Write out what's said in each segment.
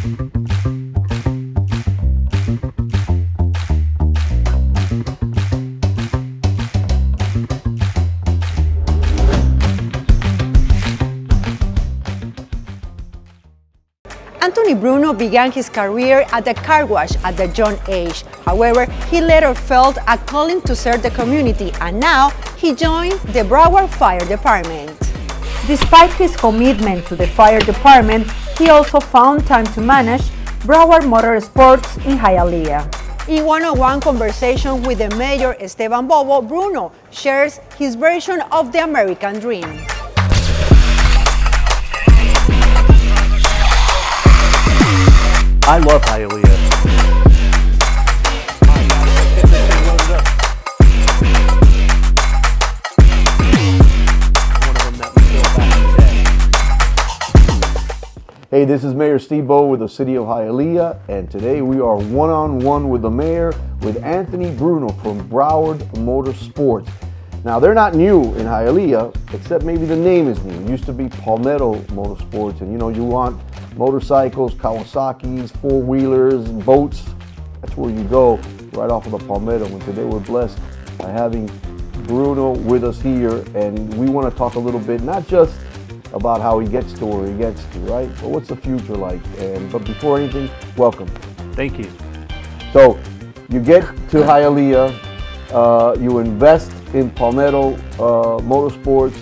Anthony Bruno began his career at the car wash at the young age. However, he later felt a calling to serve the community, and now he joined the Broward Fire Department. Despite his commitment to the fire department, he also found time to manage Broward Motorsports in Hialeah. In one-on-one conversation with the mayor Esteban Bobo, Bruno shares his version of the American dream. I love Hialeah. Hey, this is Mayor Steve Bowe with the City of Hialeah, and today we are one-on-one with the mayor, with Anthony Bruno from Broward Motorsports. Now, they're not new in Hialeah, except maybe the name is new. It used to be Palmetto Motorsports, and you want motorcycles, Kawasaki's, four-wheelers, boats. That's where you go, right off of the Palmetto. And today we're blessed by having Bruno with us here, and we want to talk a little bit, not just about how he gets to where he gets to, right? But what's the future like? But before anything, welcome. Thank you. So, you get to Hialeah, you invest in Palmetto Motorsports,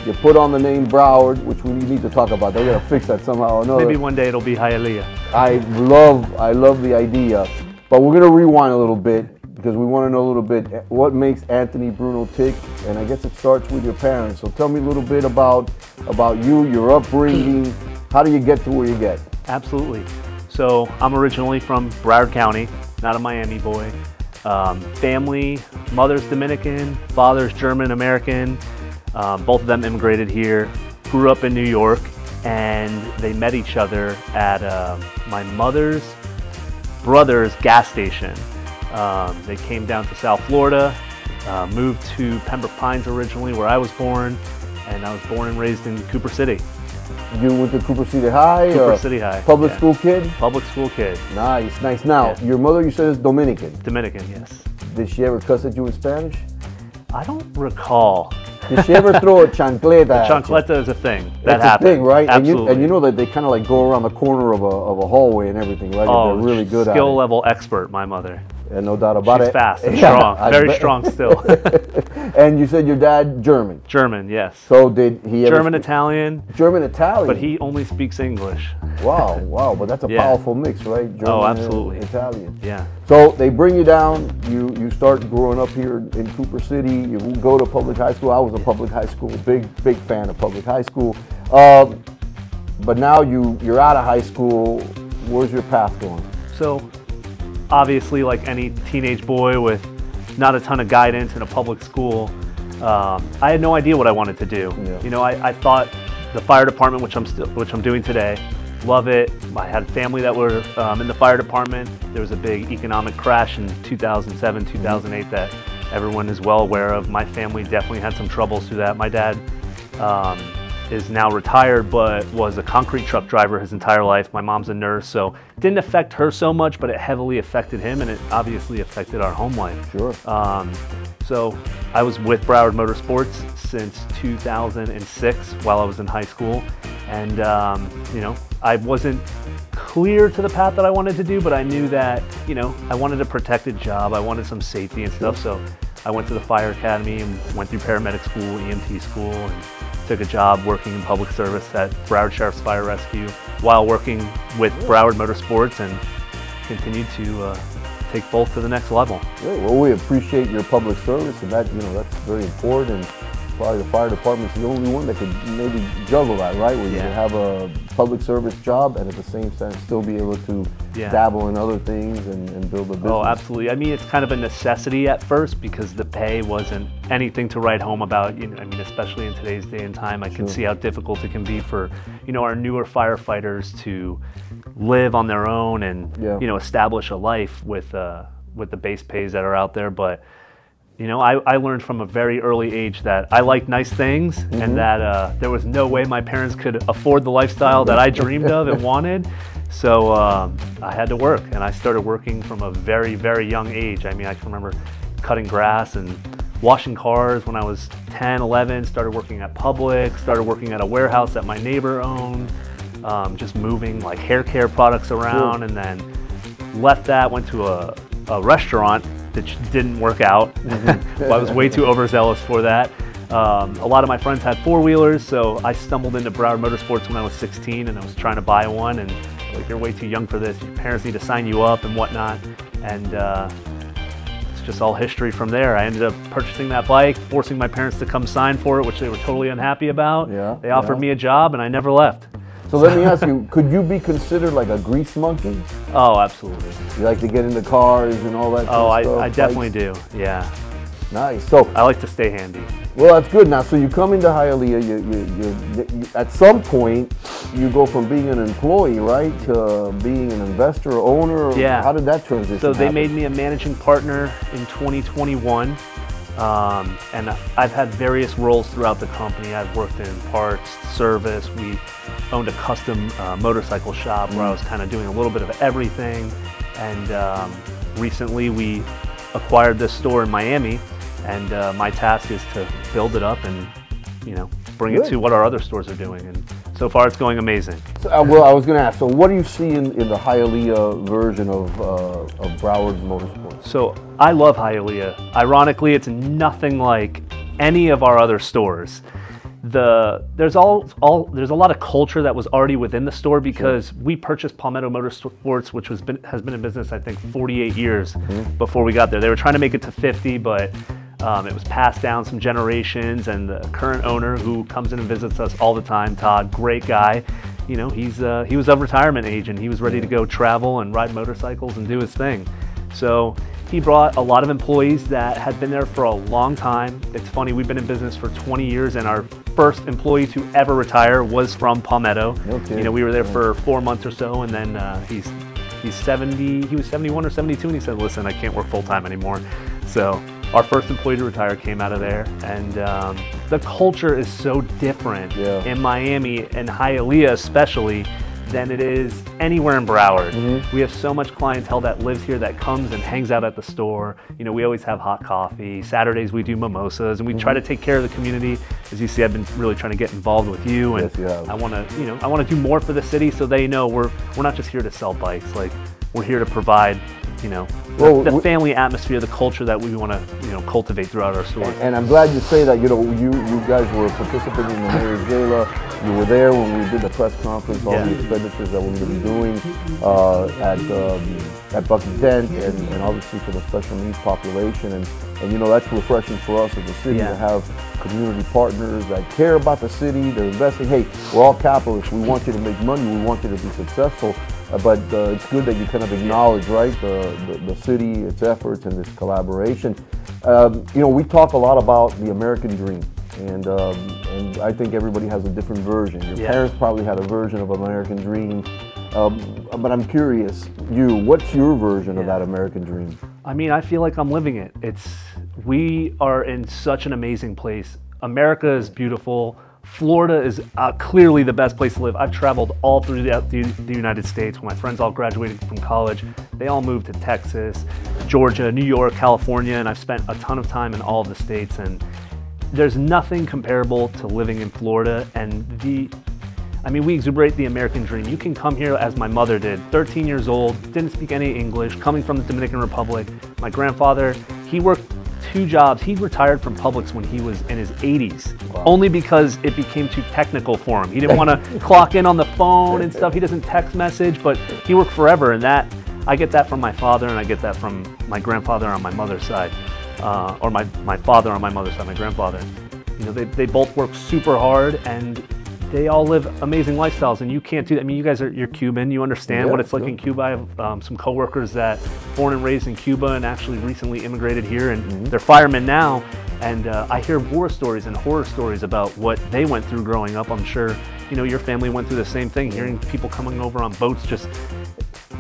you put on the name Broward, which we need to talk about. They're gonna fix that somehow or another. Maybe one day it'll be Hialeah. I love the idea, but we're gonna rewind a little bit because we want to know a little bit what makes Anthony Bruno tick, and I guess it starts with your parents. So tell me a little bit about you, your upbringing. How do you get to where you get? Absolutely. So I'm originally from Broward County, not a Miami boy. Family, mother's Dominican, father's German American. Both of them immigrated here, grew up in New York, and they met each other at my mother's brother's gas station. They came down to South Florida, moved to Pembroke Pines originally, where I was born, and I was born and raised in Cooper City. You went to Cooper City High? Cooper City High. Public school kid? Public school kid. Nice, nice. Now, your mother, you said, is Dominican? Dominican, yes. Did she ever cuss at you in Spanish? I don't recall. Did she ever throw a chancleta? The chancleta is a thing. That's happens. a thing, right? Absolutely. And you know that they kind of like go around the corner of a hallway and everything, right? Oh, they're really good at it. Skill level expert, my mother. And no doubt about it. She's fast and strong. Very strong still. And you said your dad German? German, yes. So did he ever German, Italian. German, Italian? But he only speaks English. Wow, wow. But that's a powerful mix, right? German, oh, absolutely. And Italian. Yeah. So they bring you down. You start growing up here in Cooper City. You go to public high school. I was a public high school. Big fan of public high school. But now you're out of high school. Where's your path going? So, obviously, like any teenage boy with not a ton of guidance in a public school, I had no idea what I wanted to do. Yeah. You know, I thought the fire department, which I'm doing today, love it. I had family that were in the fire department. There was a big economic crash in 2007, 2008 that everyone is well aware of. My family definitely had some troubles through that. My dad is now retired, but was a concrete truck driver his entire life. My mom's a nurse, so it didn't affect her so much, but it heavily affected him, and it obviously affected our home life. Sure. So I was with Broward Motorsports since 2006 while I was in high school, and you know, I wasn't clear to the path that I wanted to do, but I knew that, you know, I wanted a protected job, I wanted some safety and stuff, so I went to the fire academy and went through paramedic school, EMT school, and took a job working in public service at Broward Sheriff's Fire Rescue while working with Broward Motorsports, and continued to take both to the next level. Great. Well, we appreciate your public service, and that, you know, that's very important. And probably the fire department's the only one that could maybe juggle that, right? Where you can have a public service job and at the same time still be able to dabble in other things and build a business. Oh, absolutely. I mean, it's kind of a necessity at first because the pay wasn't anything to write home about. You know, I mean, especially in today's day and time, I can see how difficult it can be for, you know, our newer firefighters to live on their own and you know, establish a life with the base pays that are out there. But You know, I learned from a very early age that I liked nice things, and that there was no way my parents could afford the lifestyle that I dreamed of and wanted. So I had to work, and I started working from a very, very young age. I mean, I can remember cutting grass and washing cars when I was 10, 11, started working at Publix, started working at a warehouse that my neighbor owned, just moving like hair care products around, and then left that, went to a restaurant that didn't work out. I was way too overzealous for that. A lot of my friends had four-wheelers, so I stumbled into Broward Motorsports when I was 16, and I was trying to buy one, and like, you're way too young for this, your parents need to sign you up and whatnot, and it's just all history from there. I ended up purchasing that bike, forcing my parents to come sign for it, which they were totally unhappy about. They offered me a job, and I never left. So let me ask you, could you be considered like a grease monkey? Oh, absolutely. You like to get into cars and all that kind of stuff? I definitely do, yeah. Nice. So I like to stay handy. Well, that's good. Now, so you come into Hialeah, you at some point, you go from being an employee, right, to being an investor or owner? Yeah. How did that transition So they happen? made me a managing partner in 2021. And I've had various roles throughout the company. I've worked in parts, service. We owned a custom motorcycle shop where I was kind of doing a little bit of everything. And recently we acquired this store in Miami, and my task is to build it up and, you know, bring it to what our other stores are doing. And so far it's going amazing. So, well, I was going to ask, so what do you see in the Hialeah version of Broward Motorsports? So I love Hialeah. Ironically, it's nothing like any of our other stores. There's a lot of culture that was already within the store because we purchased Palmetto Motorsports, which has been in business, I think, 48 years before we got there. They were trying to make it to 50, but it was passed down some generations, and the current owner, who comes in and visits us all the time, Todd, great guy. You know, he was of retirement age, and he was ready to go travel and ride motorcycles and do his thing. So he brought a lot of employees that had been there for a long time. It's funny, we've been in business for 20 years, and our first employee to ever retire was from Palmetto. Okay. You know, we were there for 4 months or so, and then he's 70, he was 71 or 72, and he said, listen, I can't work full time anymore. So our first employee to retire came out of there, and the culture is so different in Miami and Hialeah especially than it is anywhere in Broward. We have so much clientele that lives here that comes and hangs out at the store. You know, we always have hot coffee. Saturdays we do mimosas, and we try to take care of the community. As you see, I've been really trying to get involved with you, and I want to, you know, I want to do more for the city, so they know we're not just here to sell bikes. Like, we're here to provide, you know, the family atmosphere, the culture that we want to, you know, cultivate throughout our stores. And I'm glad you say that. You know, you guys were participating in the Mayor's Gala. You were there when we did the press conference, all the expenditures that we're going to be doing at Bucky Dent, and obviously for the special needs population. And you know, that's refreshing for us as a city to have community partners that care about the city. They're investing. Hey, we're all capitalists. We want you to make money. We want you to be successful. But it's good that you kind of acknowledge, right, the city, its efforts, and this collaboration. You know, we talk a lot about the American dream, and I think everybody has a different version. Your parents probably had a version of American dream, but I'm curious, what's your version of that American dream? I mean, I feel like I'm living it. We are in such an amazing place. America is beautiful. Florida is clearly the best place to live. I've traveled all through the United States. When my friends all graduated from college, they all moved to Texas, Georgia, New York, California, and I've spent a ton of time in all of the states. And there's nothing comparable to living in Florida. And I mean, we exuberate the American dream. You can come here as my mother did, 13 years old, didn't speak any English, coming from the Dominican Republic. My grandfather, he worked 2 jobs. He retired from Publix when he was in his 80s, only because it became too technical for him. He didn't want to clock in on the phone and stuff. He doesn't text message, but he worked forever, and I get that from my father, and I get that from my grandfather on my mother's side, or my father on my mother's side, my grandfather. You know, they both work super hard, and they all live amazing lifestyles, and you can't do that. I mean, you're Cuban. You understand what it's like in Cuba. I have some coworkers that born and raised in Cuba and actually recently immigrated here, and they're firemen now. And I hear war stories and horror stories about what they went through growing up. I'm sure, you know, your family went through the same thing, hearing people coming over on boats just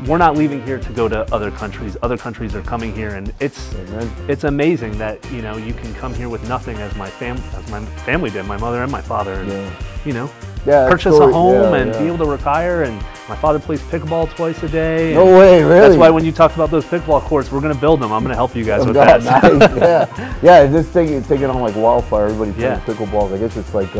we're not leaving here to go to other countries. Other countries are coming here, and it's amazing that, you know, you can come here with nothing, as my family did, my mother and my father, and you know, purchase a home and be able to retire. And my father plays pickleball twice a day. No way, really? That's why when you talked about those pickleball courts, we're going to build them. I'm going to help you guys with that. Nice. Yeah, just taking on like wildfire. Everybody plays pickleball. I guess it's like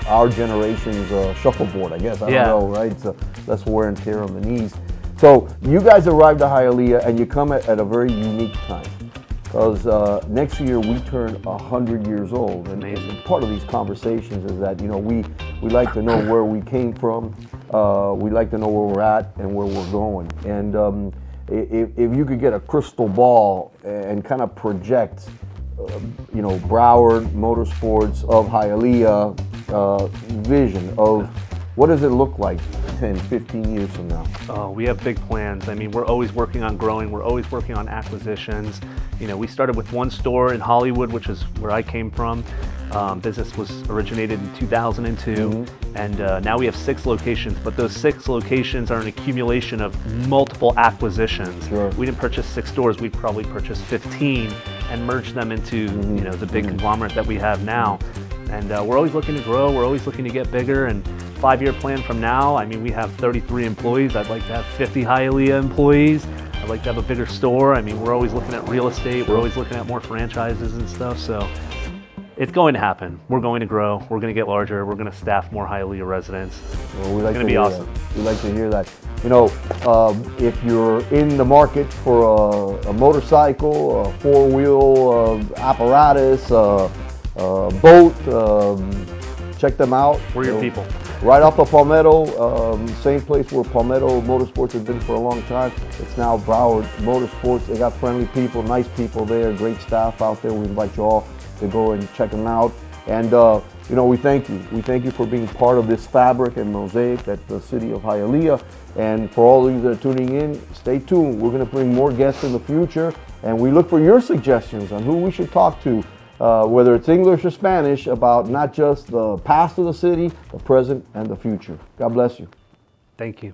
our generation's shuffleboard, I guess. I don't know, right? So less wear and tear on the knees. So you guys arrived at Hialeah, and you come at a very unique time. Because next year we turn 100 years old, and part of these conversations is that, you know, we like to know where we came from, we like to know where we're at and where we're going. And if you could get a crystal ball and kind of project, you know, Broward Motorsports of Hialeah vision of what does it look like 10, 15 years from now? Oh, we have big plans. I mean, we're always working on growing. We're always working on acquisitions. You know, we started with one store in Hollywood, which is where I came from. Business was originated in 2002, and now we have 6 locations, but those 6 locations are an accumulation of multiple acquisitions. We didn't purchase 6 stores, we probably purchased 15 and merged them into you know, the big conglomerate that we have now. And we're always looking to grow, we're always looking to get bigger, and 5-year plan from now, I mean, we have 33 employees. I'd like to have 50 Hialeah employees. I'd like to have a bigger store. I mean, we're always looking at real estate, we're always looking at more franchises and stuff, so it's going to happen. We're going to grow, we're going to get larger, we're going to staff more Hialeah residents. Well, it's going to be awesome. We like to hear that. You know, if you're in the market for a motorcycle, a 4-wheel apparatus, boat, check them out. We're your people. Right off of Palmetto, same place where Palmetto Motorsports has been for a long time. It's now Broward Motorsports. They got friendly people, nice people there, great staff out there. We invite you all to go and check them out. And you know, we thank you. We thank you for being part of this fabric and mosaic at the city of Hialeah. And for all of you that are tuning in, stay tuned. We're going to bring more guests in the future, and we look for your suggestions on who we should talk to. Whether it's English or Spanish, about not just the past of the city, the present, and the future. God bless you. Thank you.